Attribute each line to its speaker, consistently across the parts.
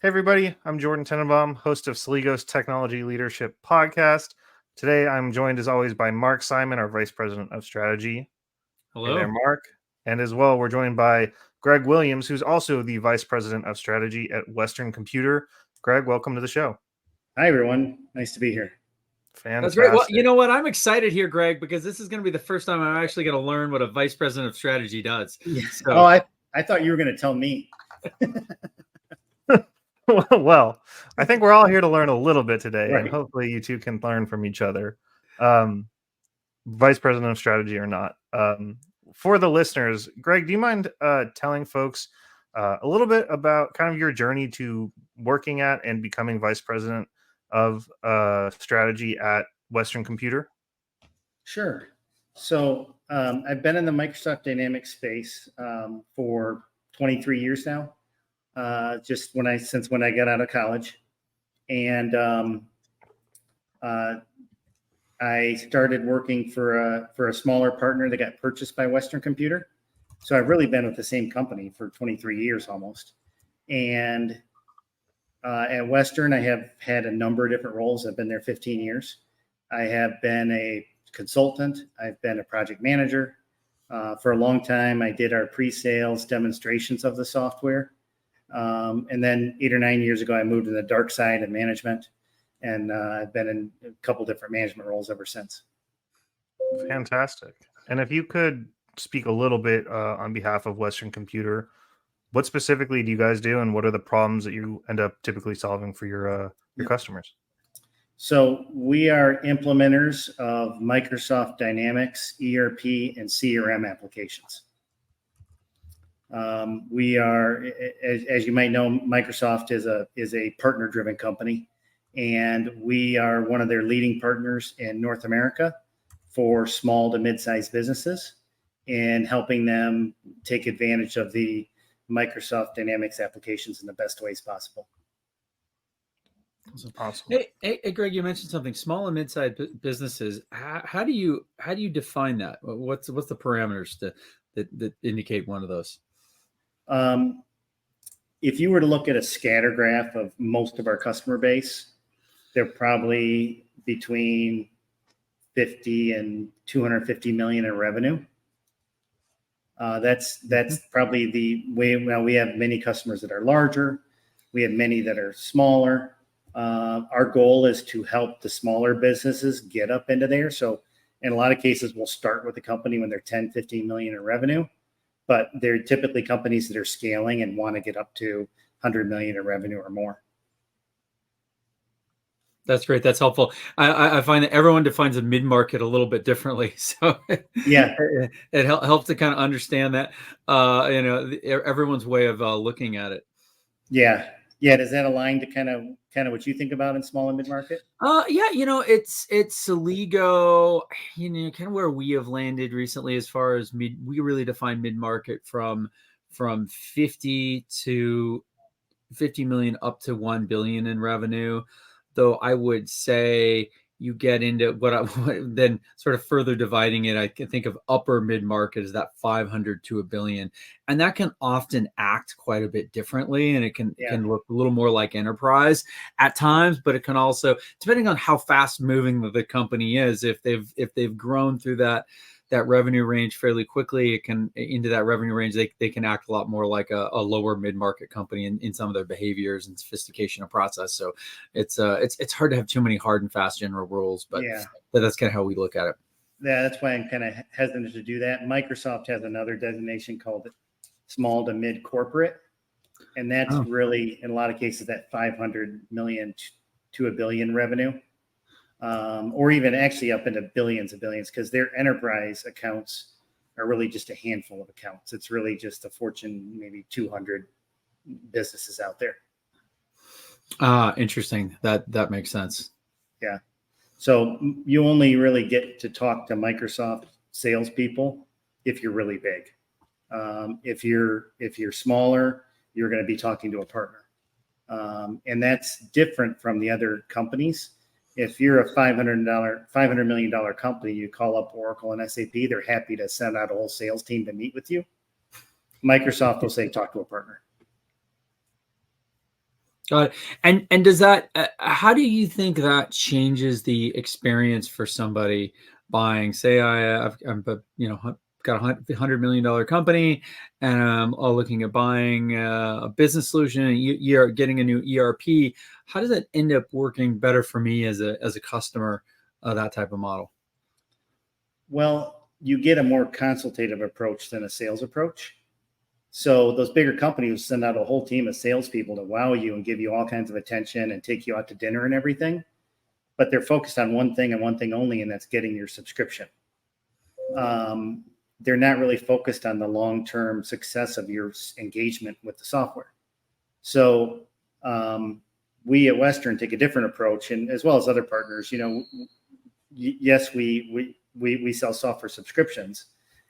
Speaker 1: Hey, everybody. I'm Jordan Tenenbaum, host of Sligo's Technology Leadership Podcast. Today, I'm joined, as always, by Mark Simon, our Vice President of Strategy.
Speaker 2: Hello.
Speaker 1: Hey there, Mark. And as well, we're joined by Greg Williams, who's also the Vice President of Strategy at Western Computer. Greg, welcome to the show.
Speaker 3: Hi, everyone. Nice to be here.
Speaker 1: Fantastic.
Speaker 2: That's great. Well, you know what? I'm excited here, Greg, because this is going to be the first time I'm actually going to learn what a Vice President of Strategy does.
Speaker 3: Yes. So, I thought you were going to tell me.
Speaker 1: Well, I think we're all here to learn a little bit today,
Speaker 3: Right.
Speaker 1: and hopefully you two can learn from each other. Vice President of Strategy or not. For the listeners, Greg, do you mind telling folks a little bit about kind of your journey to working at and becoming Vice President of Strategy at Western Computer?
Speaker 3: Sure. So I've been in the Microsoft Dynamics space for 23 years now. Since when I got out of college, and I started working for a smaller partner that got purchased by Western Computer. So I've really been with the same company for 23 years almost. And at Western, I have had a number of different roles. I've been there 15 years. I have been a consultant. I've been a project manager. For a long time, I did our pre-sales demonstrations of the software. And then 8 or 9 years ago, I moved to the dark side of management, and I've been in a couple different management roles ever since.
Speaker 1: Fantastic. And if you could speak a little bit on behalf of Western Computer, what specifically do you guys do, and what are the problems that you end up typically solving for your customers?
Speaker 3: So we are implementers of Microsoft Dynamics, ERP, and CRM applications. We are, as you might know, Microsoft is a partner-driven company, and we are one of their leading partners in North America for small to mid-sized businesses, and helping them take advantage of the Microsoft Dynamics applications in the best ways possible.
Speaker 1: Awesome.
Speaker 2: Hey, Greg, you mentioned something. Small and mid-sized businesses. How do you define that? What's the parameters that indicate one of those?
Speaker 3: If you were to look at a scatter graph of most of our customer base, they're probably between 50 and 250 million in revenue. That's probably the way. Well, we have many customers that are larger. We have many that are smaller. Our goal is to help the smaller businesses get up into there. So in a lot of cases, we'll start with a company when they're 10, 15 million in revenue, but they're typically companies that are scaling and want to get up to 100 million in revenue or more.
Speaker 2: That's great. That's helpful. I find that everyone defines a mid-market a little bit differently. So
Speaker 3: yeah,
Speaker 2: it helps to kind of understand that, everyone's way of looking at it.
Speaker 3: Yeah. Yeah. Does that align to kind of what you think about in small and mid-market?
Speaker 2: Yeah, it's Sligo, kind of where we have landed recently as far as we really define mid-market from 50 to 50 million up to 1 billion in revenue. Though I would say you get into then sort of further dividing it, I can think of upper mid-market as that 500 to 1 billion. And that can often act quite a bit differently. And it can look a little more like enterprise at times, but it can also, depending on how fast moving the company is, if they've grown through that revenue range fairly quickly, it can into that revenue range, they can act a lot more like a lower mid-market company in some of their behaviors and sophistication of process. So it's hard to have too many hard and fast general rules, but that's kind of how we look at it.
Speaker 3: Yeah, that's why I'm kind of hesitant to do that. Microsoft has another designation called small to mid corporate, and that's really in a lot of cases that 500 million to 1 billion revenue. Or even actually up into billions of billions, because their enterprise accounts are really just a handful of accounts. It's really just a Fortune maybe 200 businesses out there.
Speaker 2: Interesting. That makes sense.
Speaker 3: Yeah. So you only really get to talk to Microsoft salespeople if you're really big. If you're smaller, you're going to be talking to a partner, and that's different from the other companies. If you're a $500 million company, you call up Oracle and SAP, they're happy to send out a whole sales team to meet with you. Microsoft will say, talk to a partner.
Speaker 2: Got it. And does that how do you think that changes the experience for somebody buying? Say I'm a, got $100 million company, and I'm all looking at buying a business solution, and you're getting a new ERP. How does that end up working better for me as a customer of that type of model?
Speaker 3: Well, you get a more consultative approach than a sales approach. So those bigger companies send out a whole team of salespeople to wow you and give you all kinds of attention and take you out to dinner and everything. But they're focused on one thing and one thing only, and that's getting your subscription. They're not really focused on the long-term success of your engagement with the software. So we at Western take a different approach, and as well as other partners. Yes, we sell software subscriptions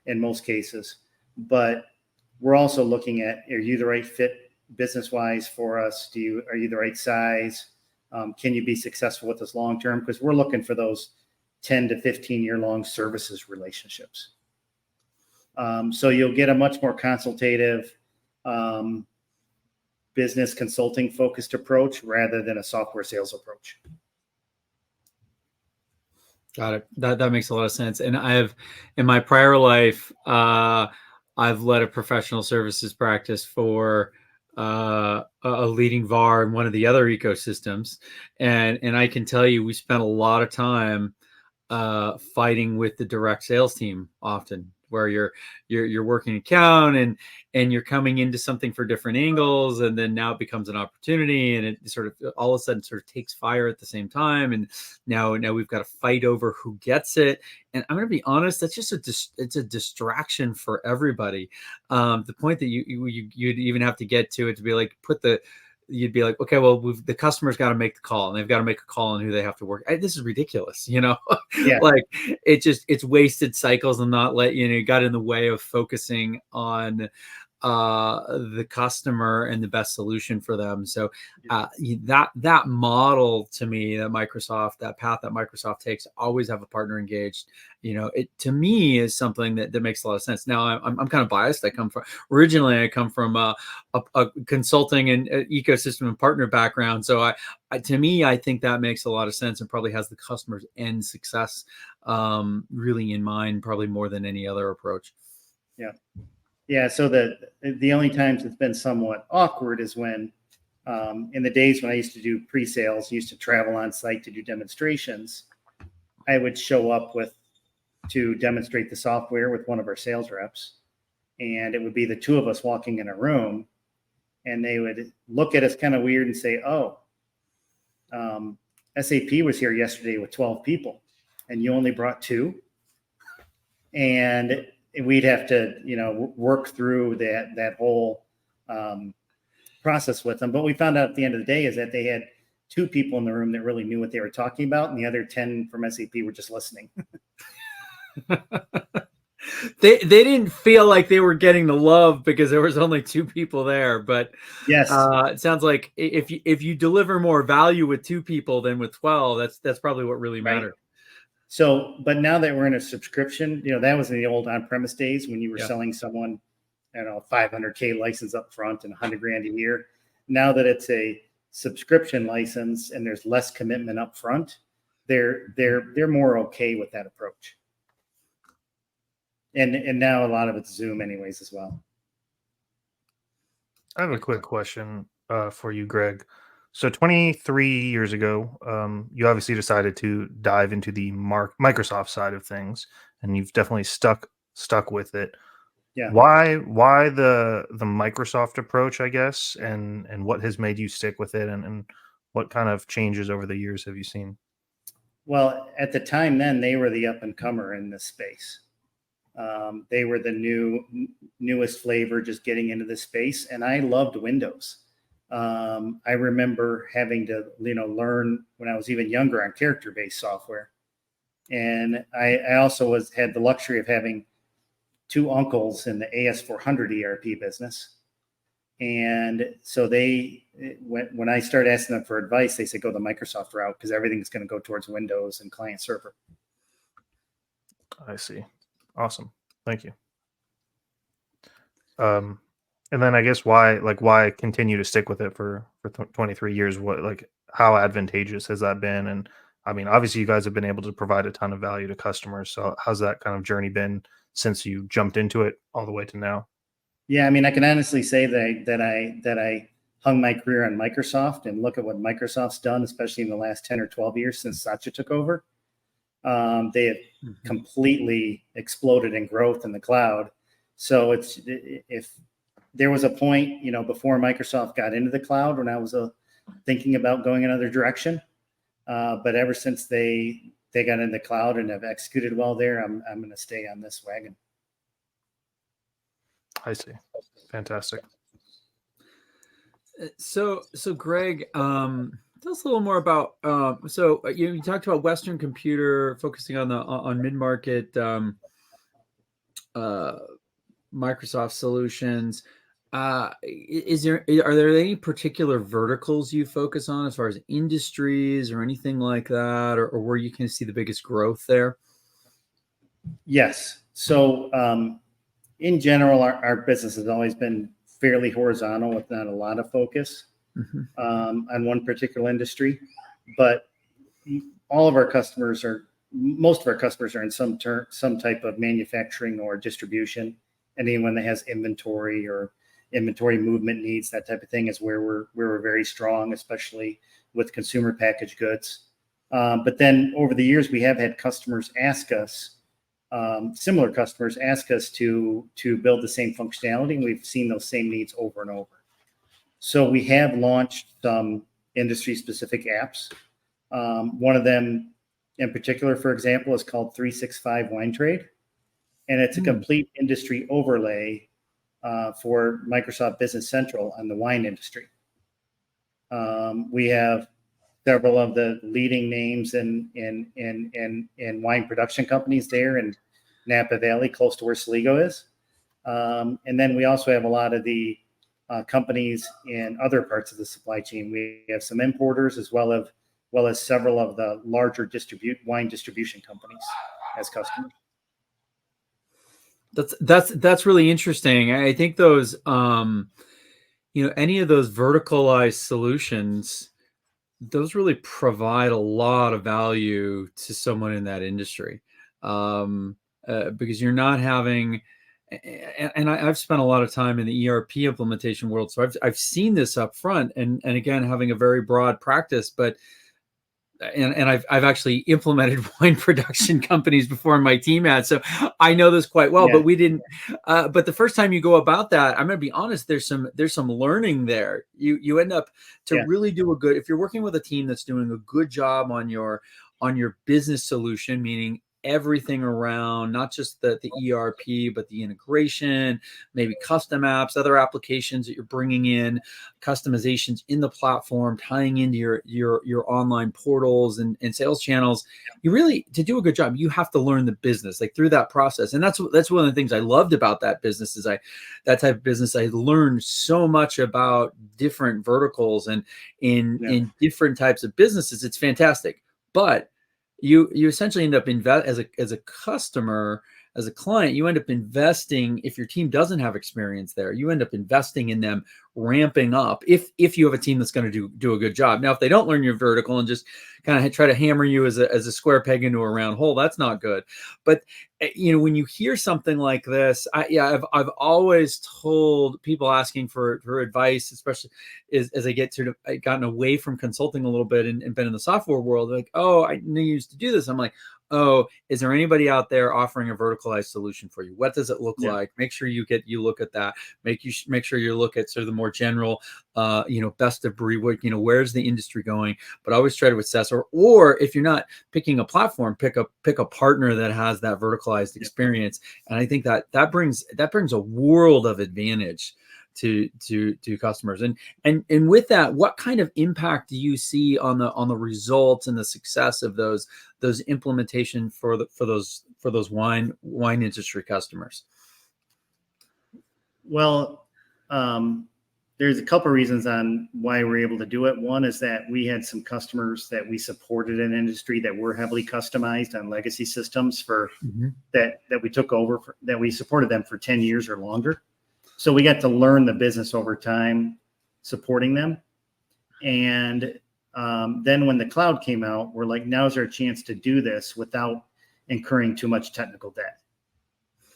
Speaker 3: in most cases, but we're also looking at, are you the right fit business-wise for us? Are you the right size? Can you be successful with us long-term? Because we're looking for those 10 to 15-year-long services relationships. So you'll get a much more consultative, business consulting focused approach rather than a software sales approach.
Speaker 2: Got it. That makes a lot of sense. And in my prior life, I've led a professional services practice for a leading VAR in one of the other ecosystems, and I can tell you, we spent a lot of time fighting with the direct sales team often, where you're working account and you're coming into something for different angles, and then now it becomes an opportunity, and it sort of all of a sudden sort of takes fire at the same time, and now we've got to fight over who gets it. And I'm going to be honest, that's just it's a distraction for everybody. The point that you'd even have to get to it to be like you'd be like, okay, well, the customer's got to make the call, and they've got to make a call on who they have to work. This is ridiculous, Yeah. Like it's wasted cycles and not got in the way of focusing on the customer and the best solution for them. So that model, to me, that path that Microsoft takes, always have a partner engaged, it to me is something that makes a lot of sense. Now I'm kind of biased. Originally I come from a consulting and ecosystem and partner background. So to me, I think that makes a lot of sense and probably has the customer's end success really in mind, probably more than any other approach.
Speaker 3: Yeah. Yeah, so the only times it's been somewhat awkward is when, in the days when I used to do pre-sales, used to travel on site to do demonstrations, I would show up to demonstrate the software with one of our sales reps, and it would be the two of us walking in a room, and they would look at us kind of weird and say, "Oh, SAP was here yesterday with 12 people, and you only brought 2?" And we'd have to, work through that whole process with them. But we found out at the end of the day is that they had 2 people in the room that really knew what they were talking about, and the other 10 from SAP were just listening.
Speaker 2: They didn't feel like they were getting the love because there was only 2 people there. But
Speaker 3: yes,
Speaker 2: it sounds like if you deliver more value with 2 people than with 12, that's probably what really mattered. Right.
Speaker 3: So, but now that we're in a subscription, that was in the old on-premise days when you were selling someone, $500K license up front and $100,000 a year. Now that it's a subscription license and there's less commitment up front, they're more okay with that approach. And now a lot of it's Zoom anyways as well.
Speaker 1: I have a quick question for you, Greg. So 23 years ago, you obviously decided to dive into the Microsoft side of things, and you've definitely stuck with it.
Speaker 3: Yeah.
Speaker 1: Why the Microsoft approach, I guess, and what has made you stick with it, and what kind of changes over the years have you seen?
Speaker 3: Well, at the time then, they were the up and comer in this space. They were the newest flavor, just getting into the space, and I loved Windows. I remember having to, learn when I was even younger on character-based software. And I also had the luxury of having 2 uncles in the AS400 ERP business. And so when I started asking them for advice, they said, go the Microsoft route because everything's going to go towards Windows and client server.
Speaker 1: I see. Awesome. Thank you. And then I guess why continue to stick with it for for 23 years. What, like, how advantageous has that been? And I mean, obviously you guys have been able to provide a ton of value to customers. So how's that kind of journey been since you jumped into it all the way to now?
Speaker 3: Yeah, I mean, I can honestly say that I hung my career on Microsoft, and look at what Microsoft's done, especially in the last 10 or 12 years since Satya took over. They have completely exploded in growth in the cloud. So if there was a point, before Microsoft got into the cloud when I was thinking about going another direction, but ever since they got into the cloud and have executed well there, I'm going to stay on this wagon.
Speaker 1: I see. Fantastic.
Speaker 2: So Greg, tell us a little more about. You talked about Western Computer focusing on mid-market Microsoft solutions. Are there any particular verticals you focus on as far as industries or anything like that, or where you can see the biggest growth there?
Speaker 3: Yes. So in general, our business has always been fairly horizontal with not a lot of focus on one particular industry, but most of our customers are in some type of manufacturing or distribution. Anyone that has inventory or inventory movement needs, that type of thing, is where we're very strong, especially with consumer packaged goods. But then over the years, we have had customers ask us, similar customers ask us to build the same functionality, and we've seen those same needs over and over. So we have launched some industry-specific apps. One of them in particular, for example, is called 365 Wine Trade, and it's a complete industry overlay for Microsoft Business Central on the wine industry. We have several of the leading names in wine production companies there in Napa Valley, close to where Sligo is. And then we also have a lot of the companies in other parts of the supply chain. We have some importers as well as several of the larger wine distribution companies as customers.
Speaker 2: That's really interesting. I think those any of those verticalized solutions, those really provide a lot of value to someone in that industry, because you're not having. And I've spent a lot of time in the ERP implementation world, so I've seen this up front, and again, having a very broad practice, but. And I've actually implemented wine production companies before in my team had, so I know this quite well. Yeah. But we didn't. But the first time you go about that, I'm going to be honest. There's some learning there. You end up to really do a good. If you're working with a team that's doing a good job on your business solution, meaning everything around not just the ERP, but the integration, maybe custom apps, other applications that you're bringing in, customizations in the platform, tying into your online portals and sales channels. You really, to do a good job, you have to learn the business, like through that process. And that's one of the things I loved about that business is that type of business. I learned so much about different verticals and in different types of businesses. It's fantastic. But you essentially end up as a customer, as a client, you end up investing. If your team doesn't have experience there, you end up investing in them ramping up if you have a team that's going to do a good job. Now, if they don't learn your vertical and just kind of try to hammer you as a square peg into a round hole, that's not good. But when you hear something like this, I've always told people asking for advice, especially as I gotten away from consulting a little bit and been in the software world, like, oh, I knew you used to do this. I'm like, oh, is there anybody out there offering a verticalized solution for you? What does it look like? Make sure you look at that. Make sure you look at sort of the more general, best of breed. Where's the industry going? But always try to assess, or if you're not picking a platform, pick a partner that has that verticalized experience. And I think that brings a world of advantage to customers. And with that, what kind of impact do you see on the results and the success of those implementation for those wine industry customers?
Speaker 3: Well, there's a couple of reasons on why we're able to do it. One is that we had some customers that we supported in industry that were heavily customized on legacy systems that we took over, that we supported them for 10 years or longer. So we got to learn the business over time supporting them. And then when the cloud came out, we're like, now's our chance to do this without incurring too much technical debt,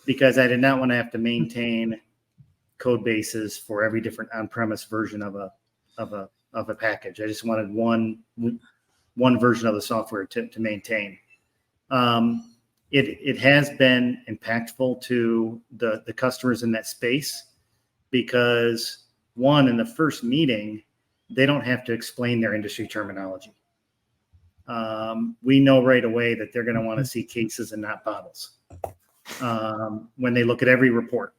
Speaker 3: because I did not want to have to maintain code bases for every different on-premise version of a package. I just wanted one version of the software to maintain. It has been impactful to the customers in that space, because one, in the first meeting, they don't have to explain their industry terminology. We know right away that they're going to want to see cases and not bottles. When they look at every report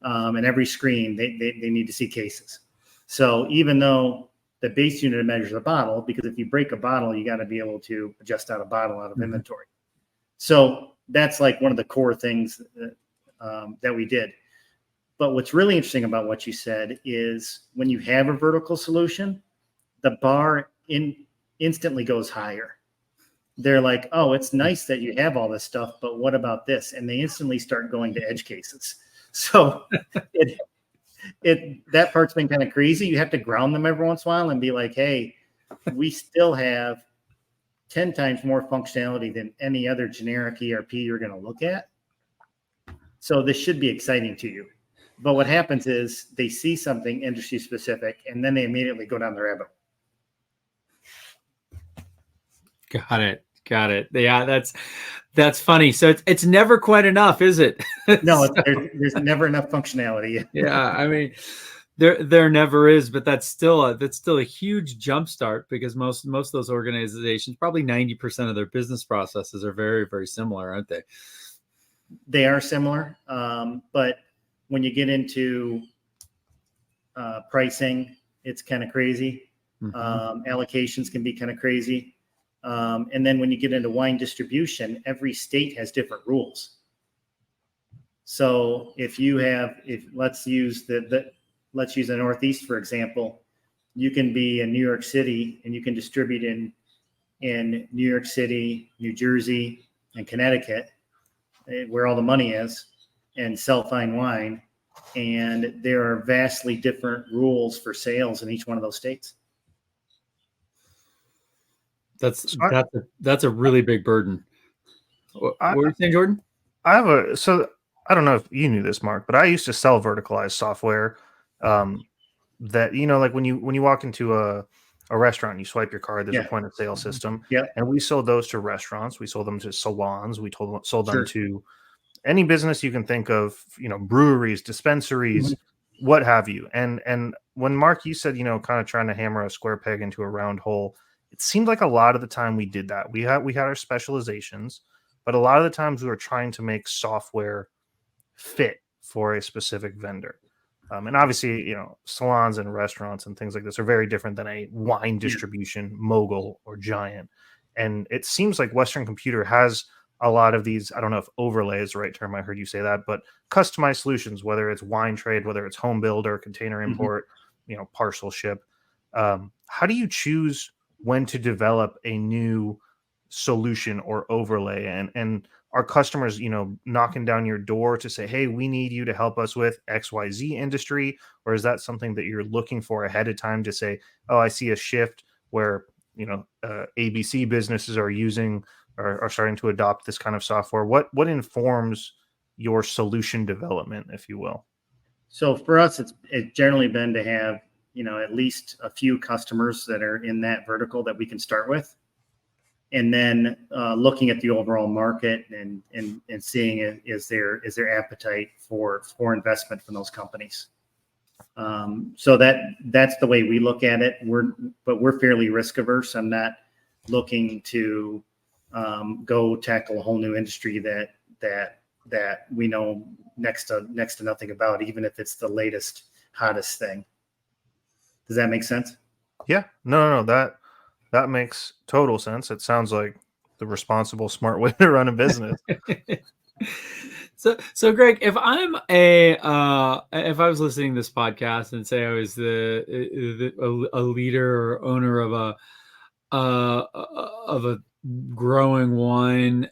Speaker 3: and every screen, they need to see cases. So even though the base unit measures a bottle, because if you break a bottle, you got to be able to adjust out a bottle out of inventory. So that's like one of the core things that we did. But what's really interesting about what you said is when you have a vertical solution, the bar instantly goes higher. They're like, oh, it's nice that you have all this stuff, but what about this? And they instantly start going to edge cases. So that part's been kind of crazy. You have to ground them every once in a while and be like, hey, we still have 10 times more functionality than any other generic ERP you're going to look at. So this should be exciting to you. But what happens is they see something industry specific and then they immediately go down the rabbit hole.
Speaker 2: Got it. Yeah, that's funny. So it's never quite enough, is it?
Speaker 3: No, there's never enough functionality.
Speaker 2: Yeah, I mean, there never is, but that's still a huge jumpstart, because most of those organizations, probably 90% of their business processes are very, very similar, aren't they?
Speaker 3: They are similar, but when you get into pricing, it's kind of crazy. Allocations can be kind of crazy. And then when you get into wine distribution, every state has different rules. So if let's use the Northeast, for example, you can be in New York City and you can distribute in New York City, New Jersey, and Connecticut, where all the money is, and sell fine wine. And there are vastly different rules for sales in each one of those states.
Speaker 2: That's a really big burden. What were you saying, Jordan?
Speaker 1: So I don't know if you knew this, Mark, but I used to sell verticalized software. That, like when you walk into a restaurant, you swipe your card, there's a point of sale system.
Speaker 3: Yeah.
Speaker 1: And we sold those to restaurants. We sold them to salons. We sold them
Speaker 3: Sure.
Speaker 1: to any business you can think of, breweries, dispensaries, what have you. And when Mark, you said, kind of trying to hammer a square peg into a round hole, it seemed like a lot of the time we did that. We had our specializations, but a lot of the times we were trying to make software fit for a specific vendor. And obviously, salons and restaurants and things like this are very different than a wine distribution mogul or giant. And it seems like Western Computer has a lot of these, I don't know if overlay is the right term, I heard you say that, but customized solutions, whether it's wine trade, whether it's home build or container import, parcel ship. How do you choose when to develop a new solution or overlay? And are customers, knocking down your door to say, hey, we need you to help us with XYZ industry? Or is that something that you're looking for ahead of time to say, oh, I see a shift where, ABC businesses are using or are starting to adopt this kind of software? What informs your solution development, if you will?
Speaker 3: So for us, it's generally been to have, at least a few customers that are in that vertical that we can start with. And then looking at the overall market and seeing is there appetite for investment from those companies. So that's the way we look at it. We're fairly risk averse. I'm not looking to go tackle a whole new industry that we know next to nothing about, even if it's the latest, hottest thing. Does that make sense?
Speaker 1: Yeah, no, that makes total sense. It sounds like the responsible, smart way to run a business.
Speaker 2: So Greg, if I was listening to this podcast and say I was a leader or owner of a growing wine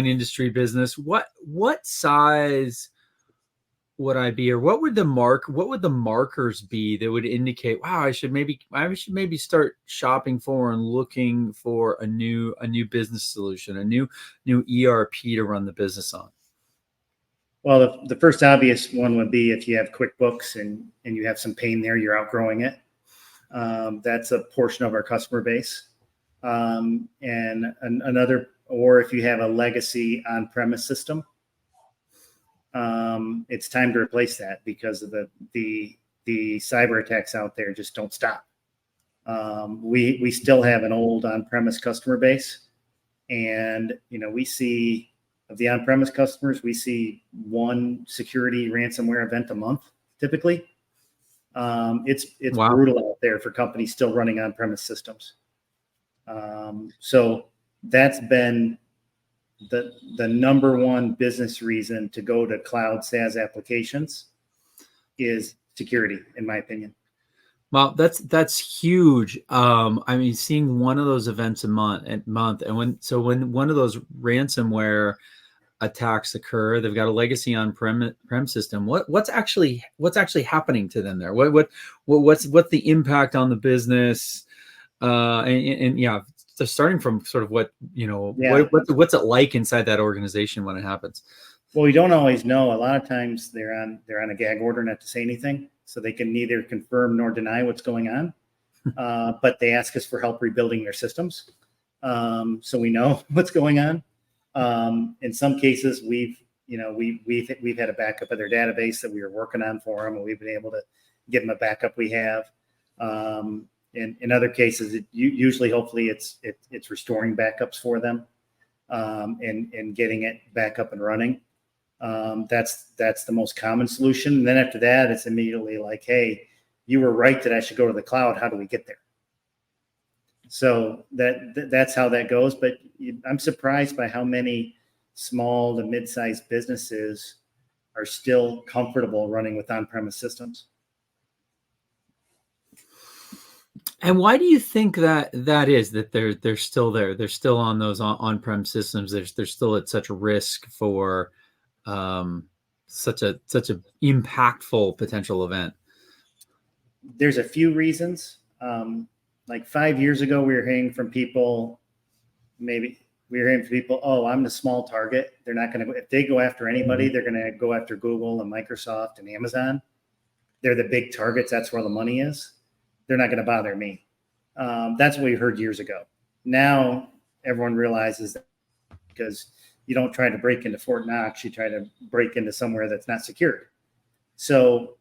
Speaker 2: industry business, what size would I be, or what would the markers be that would indicate, wow, I should maybe start shopping for and looking for a new business solution, a new ERP to run the business on?
Speaker 3: Well, the first obvious one would be if you have QuickBooks and you have some pain there, you're outgrowing it. That's a portion of our customer base. Or if you have a legacy on-premise system, it's time to replace that because of the cyber attacks out there just don't stop. We still have an old on-premise customer base, and we see of the on-premise customers, we see one security ransomware event a month typically. It's
Speaker 2: Wow.
Speaker 3: brutal out there for companies still running on-premise systems. So that's been the number one business reason to go to cloud SaaS applications is security, in my opinion.
Speaker 2: Well, that's huge. I mean, seeing one of those events a month, and when one of those ransomware attacks occur, they've got a legacy on-prem system. What's actually happening to them there? What's the impact on the business? And yeah, so starting from sort of what's it like inside that organization when it happens?
Speaker 3: Well, we don't always know. A lot of times they're on a gag order not to say anything, so they can neither confirm nor deny what's going on. But they ask us for help rebuilding their systems, so we know what's going on. In some cases, we've had a backup of their database that we were working on for them, and we've been able to give them a backup we have. In other cases, usually, hopefully, it's restoring backups for them, and getting it back up and running. That's the most common solution. And then after that, it's immediately like, hey, you were right that I should go to the cloud. How do we get there? So that's how that goes. But I'm surprised by how many small to mid-sized businesses are still comfortable running with on-premise systems.
Speaker 2: And why do you think that is, that they're still there? They're still on those on-prem systems. They're still at such a risk for such a impactful potential event.
Speaker 3: There's a few reasons. Like 5 years ago, we were hearing from people, oh, I'm the small target. They're not going to, if they go after anybody, they're going to go after Google and Microsoft and Amazon. They're the big targets. That's where the money is. They're not going to bother me. That's what we heard years ago. Now everyone realizes that because you don't try to break into Fort Knox, you try to break into somewhere that's not secured. So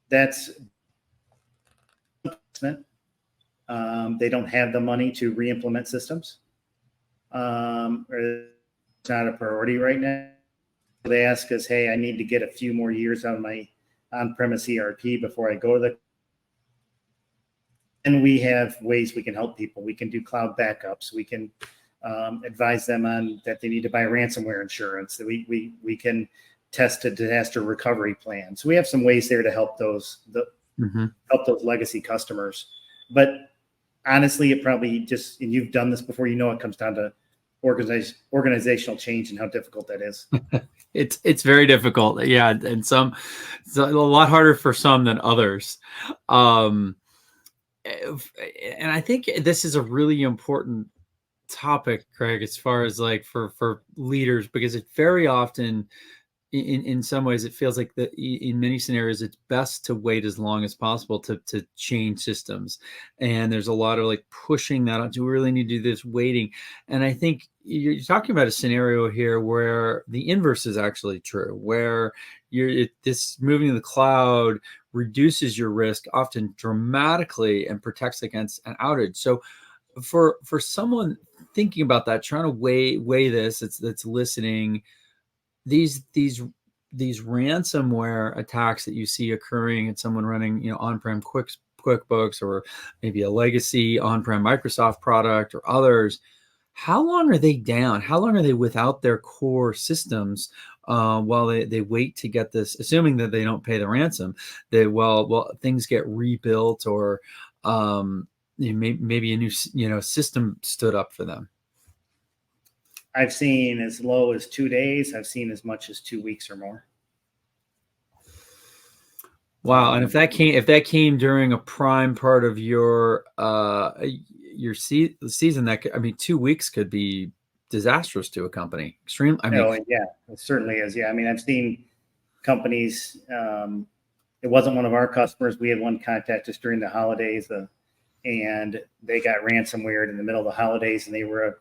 Speaker 3: that's they don't have the money to re-implement systems, or it's not a priority right now. They ask us, hey, I need to get a few more years on my on-premise ERP before I go to the. And we have ways we can help people. We can do cloud backups. We can advise them on that they need to buy ransomware insurance. That we can test a disaster recovery plan. So we have some ways there to help those legacy customers. But honestly, it probably just, and you've done this before, it comes down to organizational change and how difficult that is.
Speaker 2: It's very difficult. Yeah. And it's a lot harder for some than others. And I think this is a really important topic, Craig, as far as like for leaders, because it very often, in some ways, it feels like that in many scenarios, it's best to wait as long as possible to change systems. And there's a lot of like pushing that on. Do we really need to do this? Waiting. And I think you're talking about a scenario here where the inverse is actually true, where this moving to the cloud reduces your risk often dramatically and protects against an outage. So for someone thinking about that, trying to weigh this, that's listening, these ransomware attacks that you see occurring and someone running, on-prem QuickBooks or maybe a legacy on-prem Microsoft product or others, how long are they down? How long are they without their core systems while they wait to get this, assuming that they don't pay the ransom, while things get rebuilt or maybe a new system stood up for them?
Speaker 3: I've seen as low as 2 days. I've seen as much as 2 weeks or more.
Speaker 2: Wow. And if that came during a prime part of your season, I mean, 2 weeks could be disastrous to a company. Extreme. I mean,
Speaker 3: Yeah, it certainly is. Yeah. I mean, I've seen companies, it wasn't one of our customers. We had one contact us during the holidays, and they got ransomware in the middle of the holidays, and they were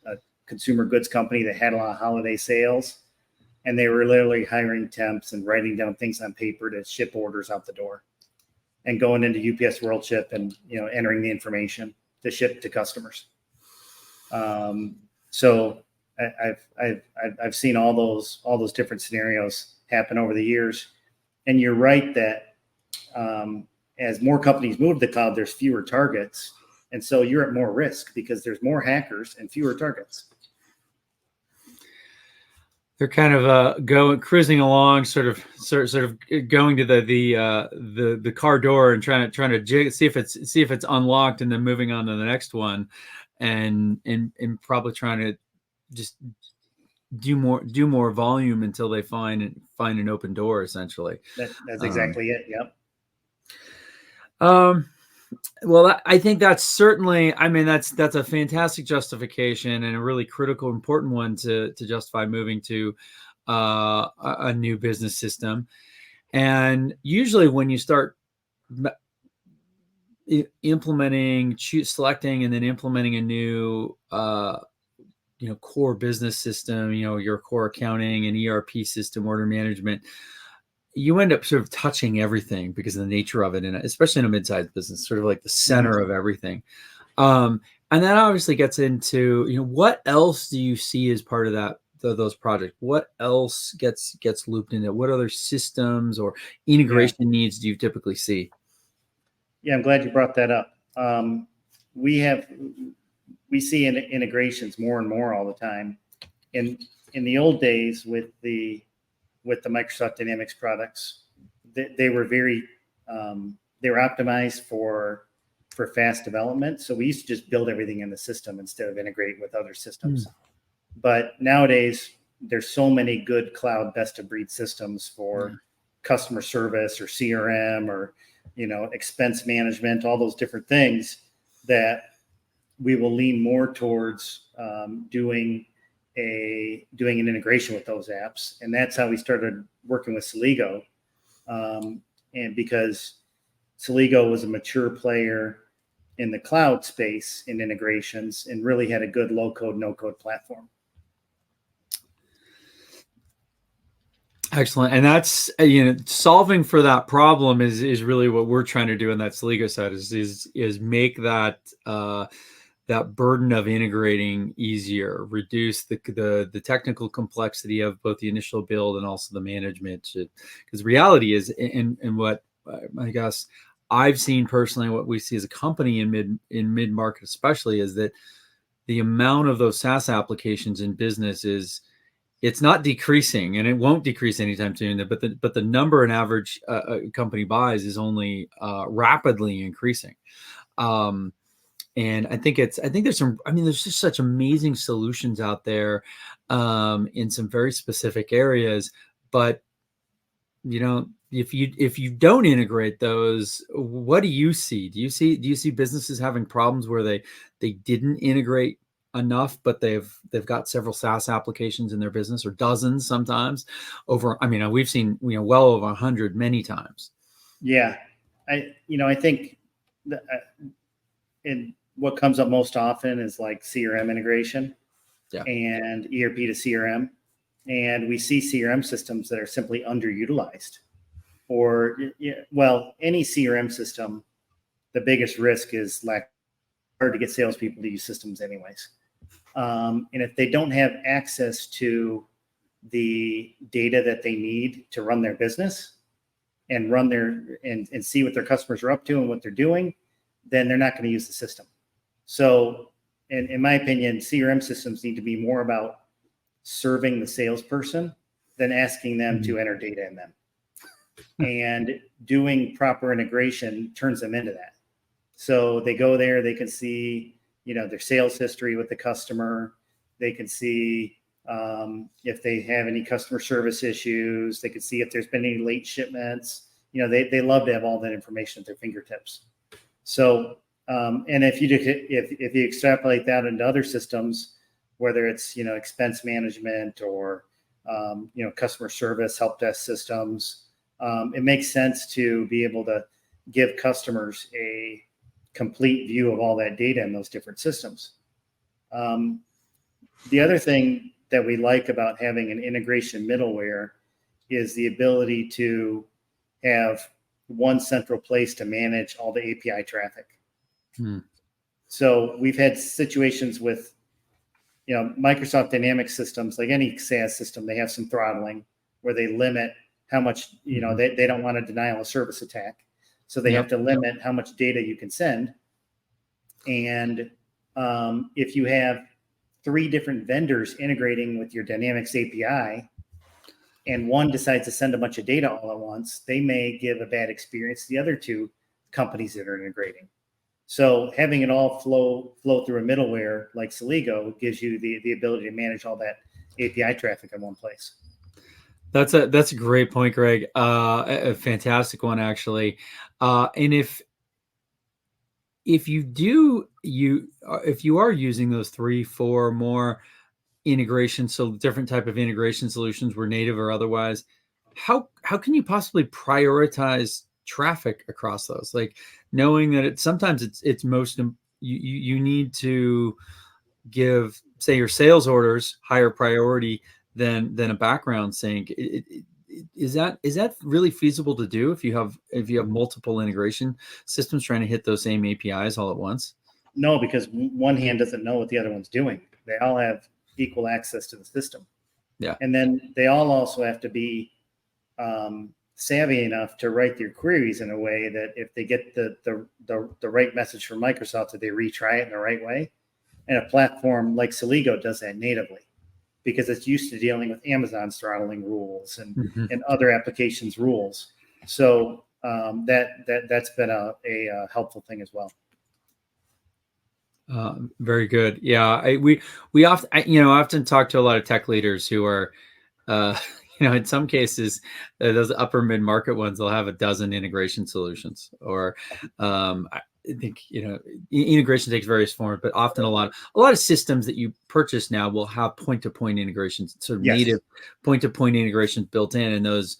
Speaker 3: a consumer goods company that had a lot of holiday sales, and they were literally hiring temps and writing down things on paper to ship orders out the door, and going into UPS World Ship and entering the information to ship to customers. So I've seen all those different scenarios happen over the years, and you're right that as more companies move to the cloud, there's fewer targets, and so you're at more risk because there's more hackers and fewer targets.
Speaker 2: They're kind of cruising along, sort of going to the car door and trying to see if it's unlocked, and then moving on to the next one, and probably trying to just do more volume until they find an open door. Essentially,
Speaker 3: that's exactly it. Yep.
Speaker 2: Well, I think that's certainly, I mean, that's a fantastic justification and a really critical, important one to justify moving to a new business system. And usually when you start selecting and then implementing a new core business system, your core accounting and ERP system, order management, you end up sort of touching everything because of the nature of it, and especially in a mid-sized business, sort of like the center of everything. And that obviously gets into, what else do you see as part of those projects? What else gets looped into? What other systems or integration needs do you typically see?
Speaker 3: Yeah, I'm glad you brought that up. We see integrations more and more all the time. In the old days with the Microsoft Dynamics products, they were they were optimized for fast development. So we used to just build everything in the system instead of integrate with other systems. But nowadays, there's so many good cloud best of breed systems for customer service or CRM or expense management, all those different things, that we will lean more towards doing an integration with those apps. And that's how we started working with Celigo. And because Celigo was a mature player in the cloud space in integrations and really had a good low code, no code platform.
Speaker 2: Excellent. And that's, solving for that problem is really what we're trying to do in that Celigo side is make that, that burden of integrating easier, reduce the technical complexity of both the initial build and also the management. Because reality is, and what I guess I've seen personally, what we see as a company in mid-market especially, is that the amount of those SaaS applications in business it's not decreasing, and it won't decrease anytime soon. But the number an average company buys is only rapidly increasing. And I think there's just such amazing solutions out there in some very specific areas. But if you don't integrate those, what do you see? Do you see businesses having problems where they didn't integrate enough, but they've got several SaaS applications in their business, or dozens sometimes over? I mean, we've seen well over 100 many times.
Speaker 3: Yeah, I think in what comes up most often is like CRM integration and ERP to CRM. And we see CRM systems that are simply underutilized, or, any CRM system, the biggest risk is hard to get salespeople to use systems anyways. And if they don't have access to the data that they need to run their business and and see what their customers are up to and what they're doing, then they're not going to use the system. So, in my opinion, CRM systems need to be more about serving the salesperson than asking them to enter data in them. And doing proper integration turns them into that. So they go there, they can see, their sales history with the customer. They can see if they have any customer service issues. They can see if there's been any late shipments. They love to have all that information at their fingertips. So, and if you extrapolate that into other systems, whether it's expense management or customer service help desk systems, it makes sense to be able to give customers a complete view of all that data in those different systems. The other thing that we like about having an integration middleware is the ability to have one central place to manage all the API traffic. So we've had situations with, Microsoft Dynamics systems, like any SaaS system, they have some throttling where they limit how much, they don't want a denial of service attack. So they have to limit how much data you can send. And if you have 3 different vendors integrating with your Dynamics API, and one decides to send a bunch of data all at once, they may give a bad experience to the other 2 companies that are integrating. So having it all flow through a middleware like Celigo gives you the ability to manage all that API traffic in one place.
Speaker 2: That's a great point, Greg. A fantastic one, actually. And if you are using those 3, 4 more integrations, so different type of integration solutions, were native or otherwise, how can you possibly prioritize traffic across those? Like, knowing that sometimes it's most you need to give, say, your sales orders higher priority than a background sync. Is that really feasible to do if you have multiple integration systems trying to hit those same APIs all at once?
Speaker 3: No, because one hand doesn't know what the other one's doing. They all have equal access to the system.
Speaker 2: Yeah.
Speaker 3: And then they all also have to be savvy enough to write their queries in a way that if they get the right message from Microsoft, that they retry it in the right way. And a platform like Celigo does that natively, because it's used to dealing with Amazon's throttling rules and other applications rules. So that's been a helpful thing as well.
Speaker 2: Very good. Yeah, we often talk to a lot of tech leaders who are, in some cases, those upper mid-market ones, they'll have a dozen integration solutions, or I think integration takes various forms, but often a lot of systems that you purchase now will have point-to-point integrations, sort of native point-to-point integrations built in, and those,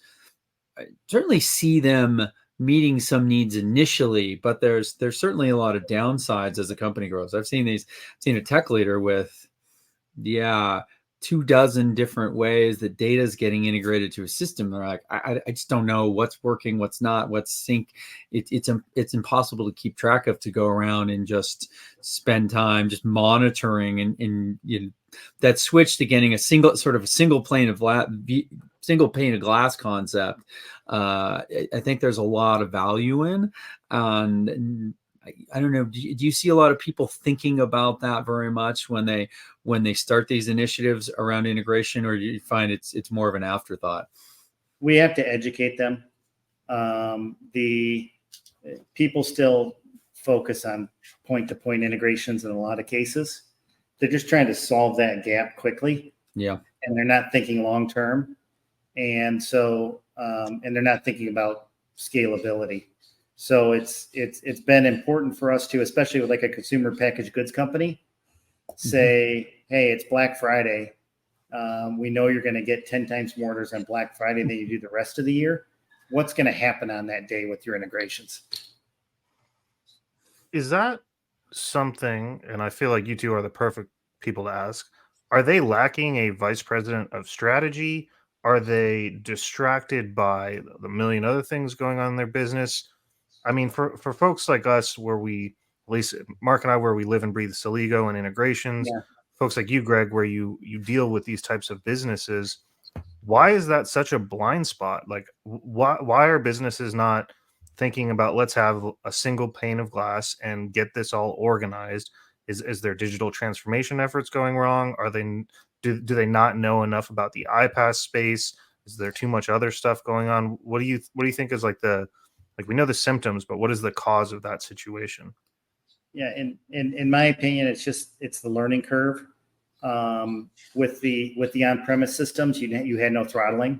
Speaker 2: I certainly see them meeting some needs initially, but there's certainly a lot of downsides as the company grows. I've seen a tech leader with 24 different ways that data is getting integrated to a system. They're like, I just don't know what's working, what's not, what's sync. It's impossible to keep track of, to go around and just spend time just monitoring and that switch to getting a single pane of glass concept. I think there's a lot of value in, and I don't know. Do you see a lot of people thinking about that very much when they start these initiatives around integration, or do you find it's more of an afterthought?
Speaker 3: We have to educate them. The people still focus on point-to-point integrations in a lot of cases. They're just trying to solve that gap quickly.
Speaker 2: Yeah.
Speaker 3: And they're not thinking long-term. And so, and they're not thinking about scalability. So it's been important for us to, especially with like a consumer packaged goods company, say, hey, it's Black Friday. We know you're going to get 10 times more orders on Black Friday than you do the rest of the year. What's going to happen on that day with your integrations?
Speaker 1: Is that something, and I feel like you two are the perfect people to ask, are they lacking a vice president of strategy? Are they distracted by the million other things going on in their business? I mean, for folks like us, where we, at least Mark and I, where we live and breathe Celigo and integrations, folks like you, Greg, where you deal with these types of businesses, why is that such a blind spot? Like, why are businesses not thinking about, let's have a single pane of glass and get this all organized? Is their digital transformation efforts going wrong? Are they do they not know enough about the iPaaS space? Is there too much other stuff going on? What do you think is we know the symptoms, but what is the cause of that situation?
Speaker 3: Yeah, in my opinion, it's the learning curve. With the on-premise systems, you had no throttling,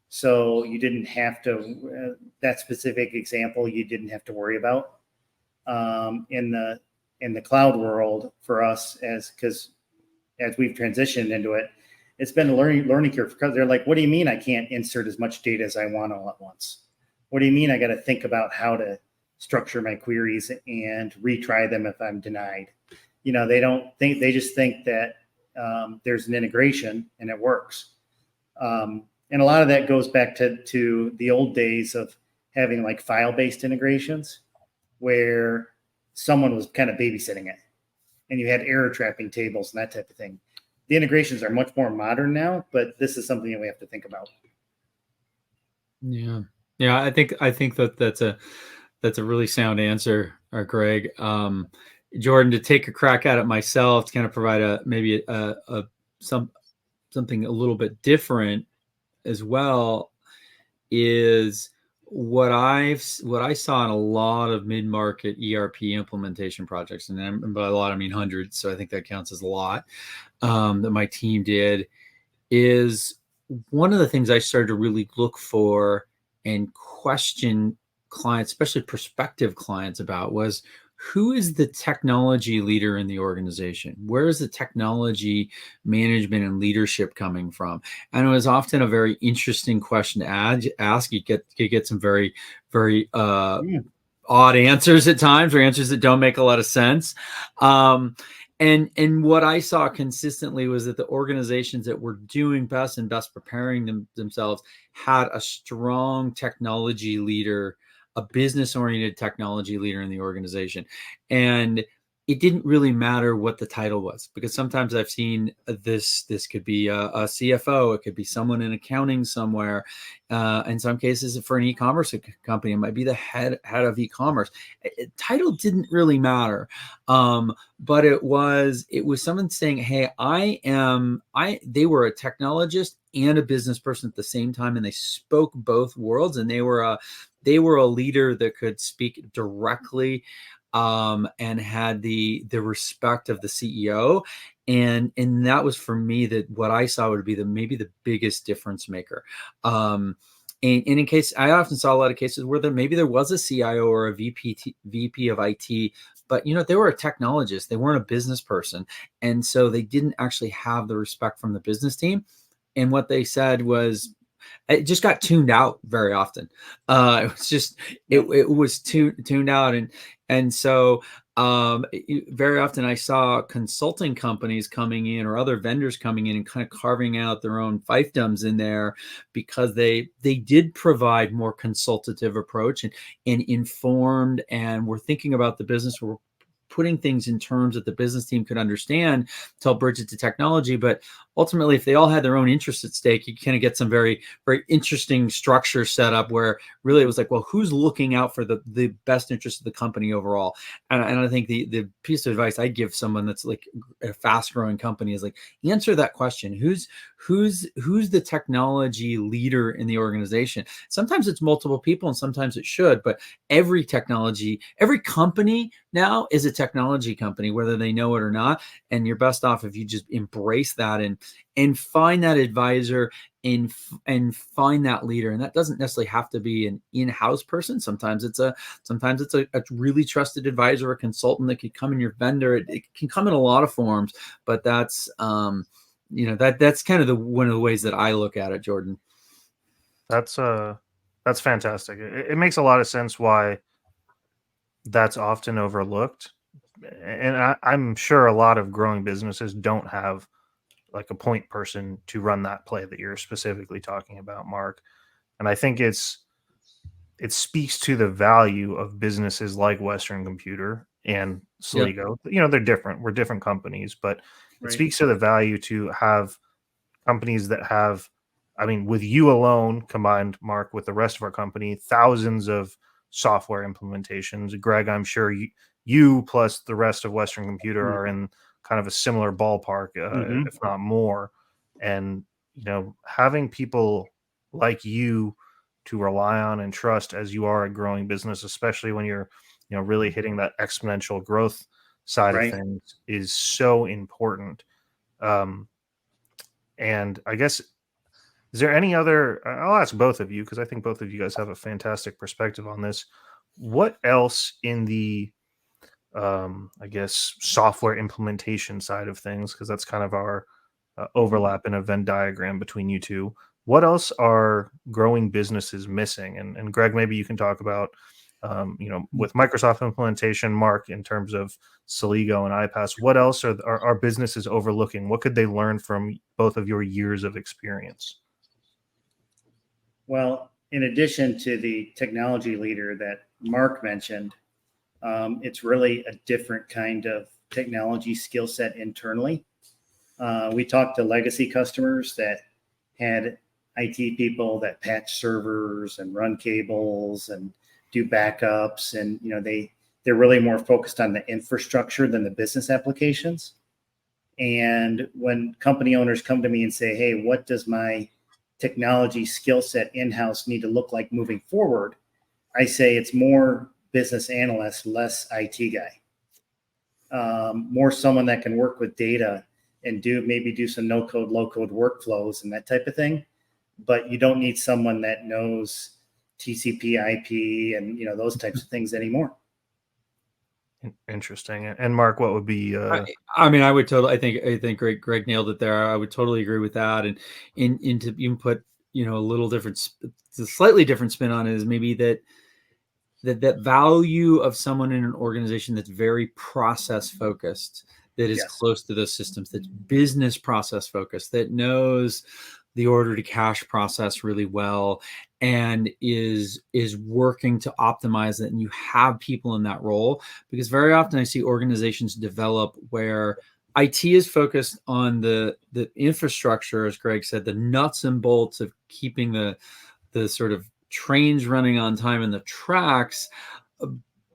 Speaker 3: so you didn't have to. That specific example, you didn't have to worry about. In the cloud world for us, because as we've transitioned into it, it's been a learning curve, because they're like, what do you mean I can't insert as much data as I want all at once? What do you mean I got to think about how to structure my queries and retry them if I'm denied? They just think that there's an integration and it works. And a lot of that goes back to the old days of having like file-based integrations where someone was kind of babysitting it and you had error trapping tables and that type of thing. The integrations are much more modern now, but this is something that we have to think about.
Speaker 2: Yeah. Yeah. I think that's a really sound answer, Greg. Jordan, to take a crack at it myself, to kind of provide maybe something a little bit different as well, is what I saw in a lot of mid-market ERP implementation projects, and by a lot I mean hundreds, so I think that counts as a lot, that my team did, is one of the things I started to really look for and question clients, especially prospective clients, about was, who is the technology leader in the organization? Where is the technology management and leadership coming from? And it was often a very interesting question to ask. You get some very, very odd answers at times, or answers that don't make a lot of sense. And what I saw consistently was that the organizations that were doing best and best preparing themselves had a strong technology leader, a business-oriented technology leader in the organization. And it didn't really matter what the title was, because sometimes I've seen this could be a CFO, it could be someone in accounting somewhere. In some cases, for an e-commerce company, it might be the head of e-commerce. Title didn't really matter, but it was someone saying, "Hey, They were a technologist and a business person at the same time, and they spoke both worlds, and they were a leader that could speak directly." And had the respect of the CEO, and that was, for me, that what I saw would be maybe the biggest difference maker. And in case, I often saw a lot of cases where maybe there was a CIO or a VP of IT, but they were a technologist, they weren't a business person, and so they didn't actually have the respect from the business team. And what they said was, it just got tuned out very often. It was just, it was tuned out. And so very often I saw consulting companies coming in, or other vendors coming in, and kind of carving out their own fiefdoms in there, because they did provide more consultative approach and informed, and were thinking about the business, were putting things in terms that the business team could understand to help bridge it to technology. But ultimately, if they all had their own interests at stake, you kind of get some very, very interesting structure set up, where really it was like, well, who's looking out for the best interest of the company overall? And I think the piece of advice I'd give someone that's like a fast growing company is like, answer that question. Who's the technology leader in the organization? Sometimes it's multiple people, and sometimes it should, but every company now is a technology company, whether they know it or not. And you're best off if you just embrace that and find that advisor and find that leader. And that doesn't necessarily have to be an in-house person. Sometimes it's a really trusted advisor, a consultant that could come in, your vendor. It can come in a lot of forms, but that's that's kind of one of the ways that I look at it, Jordan.
Speaker 1: That's fantastic. It makes a lot of sense why that's often overlooked. And I'm sure a lot of growing businesses don't have like a point person to run that play that you're specifically talking about, Mark. And I think it speaks to the value of businesses like Western Computer and Celigo. Yep. They're different. We're different companies, but it speaks to the value to have companies that have, with you alone combined, Mark, with the rest of our company, thousands of software implementations. Greg, I'm sure you plus the rest of Western Computer are in kind of a similar ballpark, if not more. And, having people like you to rely on and trust as you are a growing business, especially when you're, really hitting that exponential growth side of things, is so important. And I guess, is there any other, I'll ask both of you, because I think both of you guys have a fantastic perspective on this. What else in the, I guess, software implementation side of things, because that's kind of our overlap in a Venn diagram between you two. What else are growing businesses missing? And Greg, maybe you can talk about, with Microsoft implementation, Mark, in terms of Celigo and iPass, what else are businesses overlooking? What could they learn from both of your years of experience?
Speaker 3: Well, in addition to the technology leader that Mark mentioned, it's really a different kind of technology skill set internally. We talked to legacy customers that had IT people that patch servers and run cables and do backups, and they're really more focused on the infrastructure than the business applications. And when company owners come to me and say, "Hey, what does my technology skill set in-house need to look like moving forward?" I say it's more business analyst, less IT guy. More someone that can work with data and maybe do some no-code, low-code workflows and that type of thing. But you don't need someone that knows TCP, IP, and those types of things anymore.
Speaker 1: Interesting. And Mark, what would be?
Speaker 2: I mean, I would totally. I think Greg nailed it there. I would totally agree with that. And to even put a little different, a slightly different spin on it is maybe that value of someone in an organization that's very process focused, that is
Speaker 3: Yes.
Speaker 2: close to those systems, that's business process focused, that knows the order to cash process really well, and is working to optimize it. And you have people in that role, because very often I see organizations develop where IT is focused on the infrastructure, as Greg said, the nuts and bolts of keeping the sort of trains running on time and the tracks,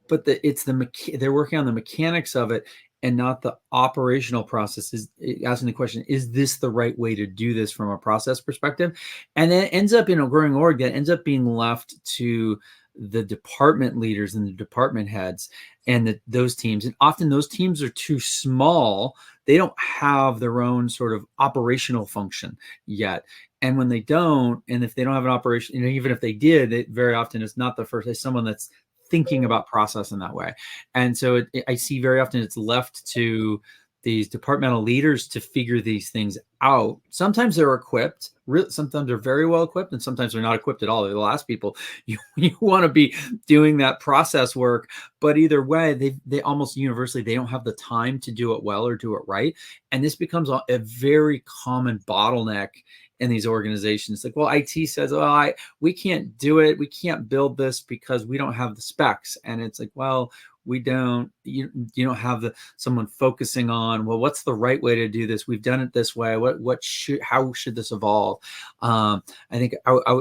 Speaker 2: but they're working on the mechanics of it and not the operational processes. Asking the question, is this the right way to do this from a process perspective? And then it ends up in a growing org that ends up being left to the department leaders and the department heads and those teams. And often those teams are too small. They don't have their own sort of operational function yet. And when they don't, and if they don't have an operation, even if they did, it very often is not the first. It's someone that's thinking about process in that way. And so I see very often it's left to these departmental leaders to figure these things out. Sometimes they're equipped, sometimes they're very well equipped, and sometimes they're not equipped at all. They're the last people you want to be doing that process work. But either way, they almost universally, they don't have the time to do it well or do it right. And this becomes a very common bottleneck in these organizations. Like, well, IT says, "Oh, we can't do it. We can't build this because we don't have the specs." And it's like, well, we don't. You don't have someone focusing on, well, what's the right way to do this? We've done it this way. How should this evolve? I think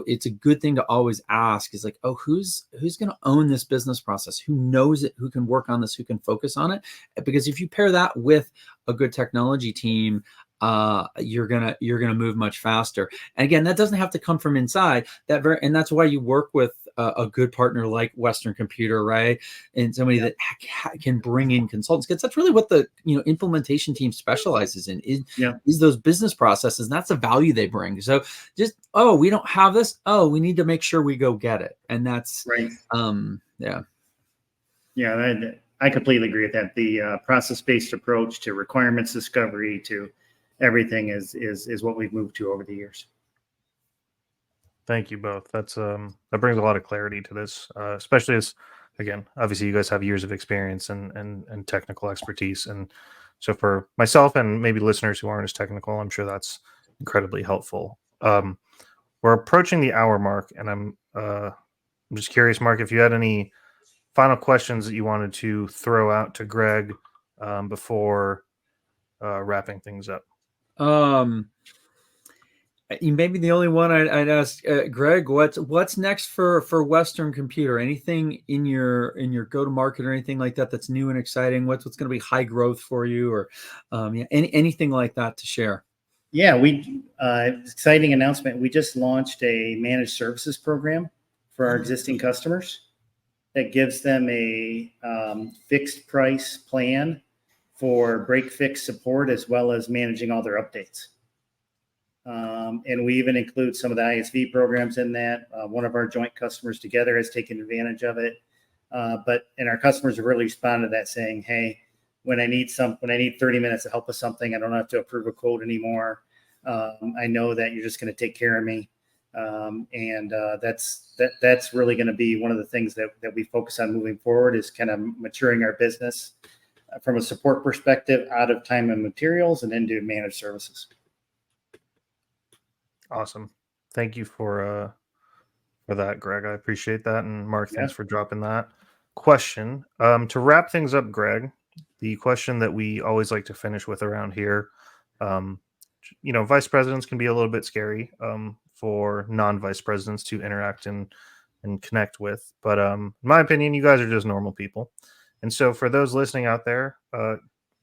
Speaker 2: it's a good thing to always ask. Is like, oh, who's going to own this business process? Who knows it? Who can work on this? Who can focus on it? Because if you pair that with a good technology team, you're gonna move much faster. And again, that doesn't have to come from inside. And that's why you work with a good partner like Western Computer, right? And somebody that can bring in consultants, because that's really what the implementation team specializes in is those business processes. And that's the value they bring. So just, oh, we don't have this. Oh, we need to make sure we go get it. And that's
Speaker 3: right.
Speaker 2: Yeah,
Speaker 3: I completely agree with that. The process-based approach to requirements discovery to everything is what we've moved to over the years.
Speaker 1: Thank you both. That's that brings a lot of clarity to this, especially as, again, obviously you guys have years of experience and technical expertise, and so for myself and maybe listeners who aren't as technical, I'm sure that's incredibly helpful. We're approaching the hour mark, and I'm just curious, Mark, if you had any final questions that you wanted to throw out to Greg before wrapping things up.
Speaker 2: Maybe the only one I'd ask, Greg, what's next for Western Computer? Anything in your go to market or anything like that that's new and exciting? What's going to be high growth for you, or anything like that to share?
Speaker 3: Yeah, exciting announcement. We just launched a managed services program for our existing customers that gives them a fixed price plan for break fix support as well as managing all their updates. And we even include some of the ISV programs in that. One of our joint customers together has taken advantage of it. And our customers have really responded to that, saying, "Hey, when I need 30 minutes to help with something, I don't have to approve a quote anymore. I know that you're just going to take care of me." That's really going to be one of the things that we focus on moving forward, is kind of maturing our business from a support perspective out of time and materials and into managed services.
Speaker 1: Awesome. Thank you for that, Greg. I appreciate that. And Mark, thanks for dropping that question. To wrap things up, Greg, the question that we always like to finish with around here, vice presidents can be a little bit scary for non-vice presidents to interact and connect with. But in my opinion, you guys are just normal people. And so for those listening out there,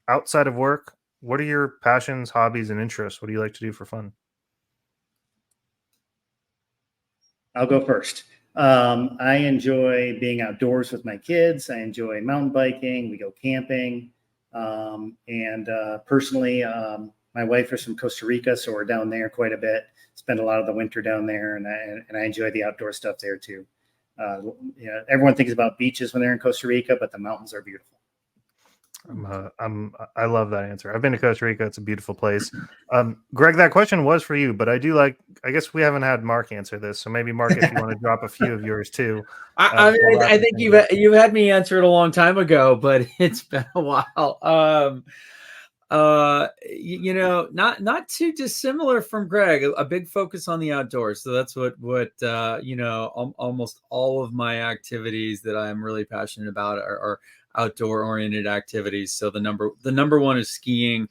Speaker 1: outside of work, what are your passions, hobbies, and interests? What do you like to do for fun?
Speaker 3: I'll go first. I enjoy being outdoors with my kids. I enjoy mountain biking. We go camping. Personally, my wife is from Costa Rica, so we're down there quite a bit. Spend a lot of the winter down there, and I enjoy the outdoor stuff there too. Everyone thinks about beaches when they're in Costa Rica, but the mountains are beautiful.
Speaker 1: I love that answer. I've been to Costa Rica. It's a beautiful place. Greg, that question was for you, but I guess we haven't had Mark answer this. So maybe Mark, if you want to drop a few of yours too.
Speaker 2: I think you've had me answer it a long time ago, but it's been a while. Not too dissimilar from Greg, a big focus on the outdoors. So that's what almost all of my activities that I'm really passionate about are outdoor oriented activities. So the number one is skiing,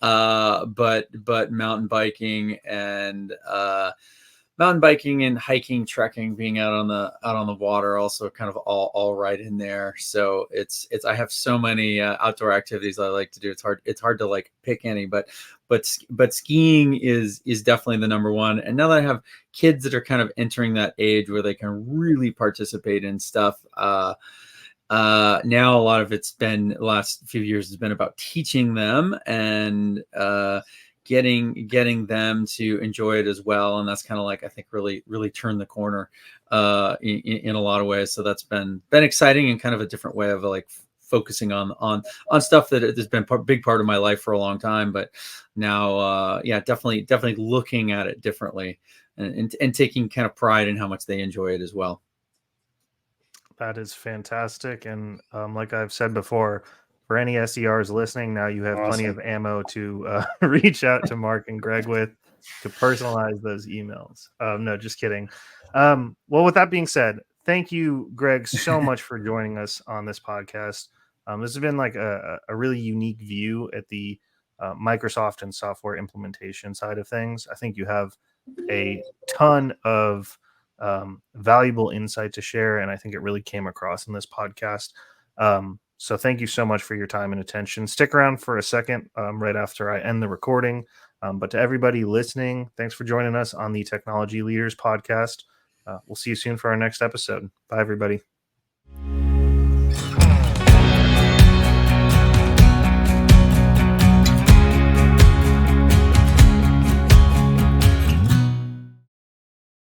Speaker 2: but mountain biking and hiking, trekking, being out on the water, also kind of all right in there. So I have so many outdoor activities I like to do. It's hard to like pick any, but skiing is definitely the number one. And now that I have kids that are kind of entering that age where they can really participate in stuff, now a lot of the last few years has been about teaching them and getting them to enjoy it as well. And that's kind of like, I think, really turned the corner in a lot of ways. So that's been exciting and kind of a different way of like focusing on stuff that has been a big part of my life for a long time. But now, definitely looking at it differently and taking kind of pride in how much they enjoy it as well.
Speaker 1: That is fantastic. And like I've said before, for any SDRs listening, now you have plenty of ammo to reach out to Mark and Greg with to personalize those emails. No, just kidding. Well, with that being said, thank you, Greg, so much for joining us on this podcast. This has been like a really unique view at the Microsoft and software implementation side of things. I think you have a ton of valuable insight to share, and I think it really came across in this podcast. So thank you so much for your time and attention. Stick around for a second right after I end the recording. But to everybody listening, thanks for joining us on the Technology Leaders podcast. We'll see you soon for our next episode. Bye, everybody.